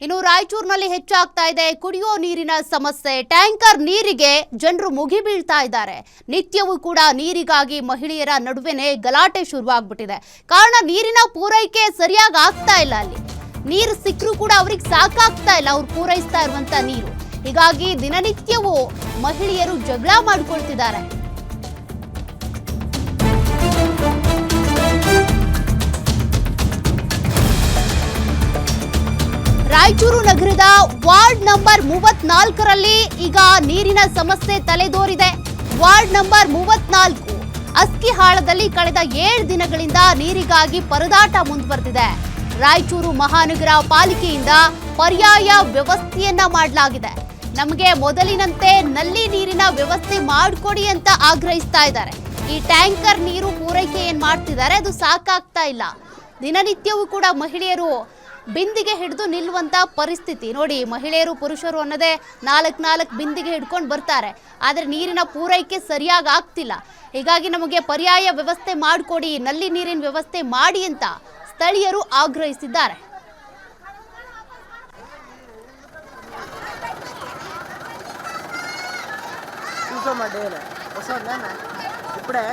ಇನ್ನು ರಾಯಚೂರಿನಲ್ಲಿ ಹೆಚ್ಚಾಗ್ತಾ ಇದೆ ಕುಡಿಯೋ ನೀರಿನ ಸಮಸ್ಯೆ. ಟ್ಯಾಂಕರ್ ನೀರಿಗೆ ಜನರು ಮುಗಿಬೀಳ್ತಾ ಇದ್ದಾರೆ. ನಿತ್ಯವೂ ಕೂಡ ನೀರಿಗಾಗಿ ಮಹಿಳೆಯರ ನಡುವೆನೇ ಗಲಾಟೆ ಶುರುವಾಗ್ಬಿಟ್ಟಿದೆ. ಕಾರಣ ನೀರಿನ ಪೂರೈಕೆ ಸರಿಯಾಗಿ ಆಗ್ತಾ ಇಲ್ಲ. ಅಲ್ಲಿ ನೀರು ಸಿಕ್ಕರೂ ಕೂಡ ಅವ್ರಿಗೆ ಸಾಕಾಗ್ತಾ ಇಲ್ಲ ಅವ್ರು ಪೂರೈಸ್ತಾ ಇರುವಂತ ನೀರು. ಹೀಗಾಗಿ ದಿನನಿತ್ಯವೂ ಮಹಿಳೆಯರು ಜಗಳ ಮಾಡ್ಕೊಳ್ತಿದ್ದಾರೆ. ರಾಯಚೂರು ನಗರದ ವಾರ್ಡ್ ನಂಬರ್ 34ರಲ್ಲಿ ಈಗ ನೀರಿನ ಸಮಸ್ಯೆ ತಲೆದೋರಿದೆ. ವಾರ್ಡ್ ನಂಬರ್ 34 ಅಸ್ಕಿಹಾಳದಲ್ಲಿ ಕಳೆದ 7 ದಿನಗಳಿಂದ ನೀರಿಗಾಗಿ ಪರದಾಟ ಮುಂದುವರೆದಿದೆ. ರಾಯಚೂರು ಮಹಾನಗರ ಪಾಲಿಕೆಯಿಂದ ಪರ್ಯಾಯ ವ್ಯವಸ್ಥೆಯನ್ನ ಮಾಡಲಾಗಿದೆ. ನಮಗೆ ಮೊದಲಿನಂತೆ ನಲ್ಲಿ ನೀರಿನ ವ್ಯವಸ್ಥೆ ಮಾಡಿಕೊಡಿ ಅಂತ ಆಗ್ರಹಿಸ್ತಾ ಇದ್ದಾರೆ. ಈ ಟ್ಯಾಂಕರ್ ನೀರು ಪೂರೈಕೆ ಏನ್ ಮಾಡ್ತಿದ್ದಾರೆ ಅದು ಸಾಕಾಗ್ತಾ ಇಲ್ಲ. ದಿನನಿತ್ಯವೂ ಕೂಡ ಮಹಿಳೆಯರು ಬಿಂದಿಗೆ ಹಿಡಿದು ನಿಲ್ಲುವಂತ ಪರಿಸ್ಥಿತಿ. ನೋಡಿ, ಮಹಿಳೆಯರು ಪುರುಷರು ಅನ್ನೋದೇ 4 ಬಿಂದಿಗೆ ಹಿಡ್ಕೊಂಡು ಬರ್ತಾರೆ. ಆದರೆ ನೀರಿನ ಪೂರೈಕೆ ಸರಿಯಾಗಿ ಆಗ್ತಿಲ್ಲ. ಹೀಗಾಗಿ ನಮಗೆ ಪರ್ಯಾಯ ವ್ಯವಸ್ಥೆ ಮಾಡಿಕೊಡಿ, ನಲ್ಲಿ ನೀರಿನ ವ್ಯವಸ್ಥೆ ಮಾಡಿ ಅಂತ ಸ್ಥಳೀಯರು ಆಗ್ರಹಿಸಿದ್ದಾರೆ. ಇప్పుడే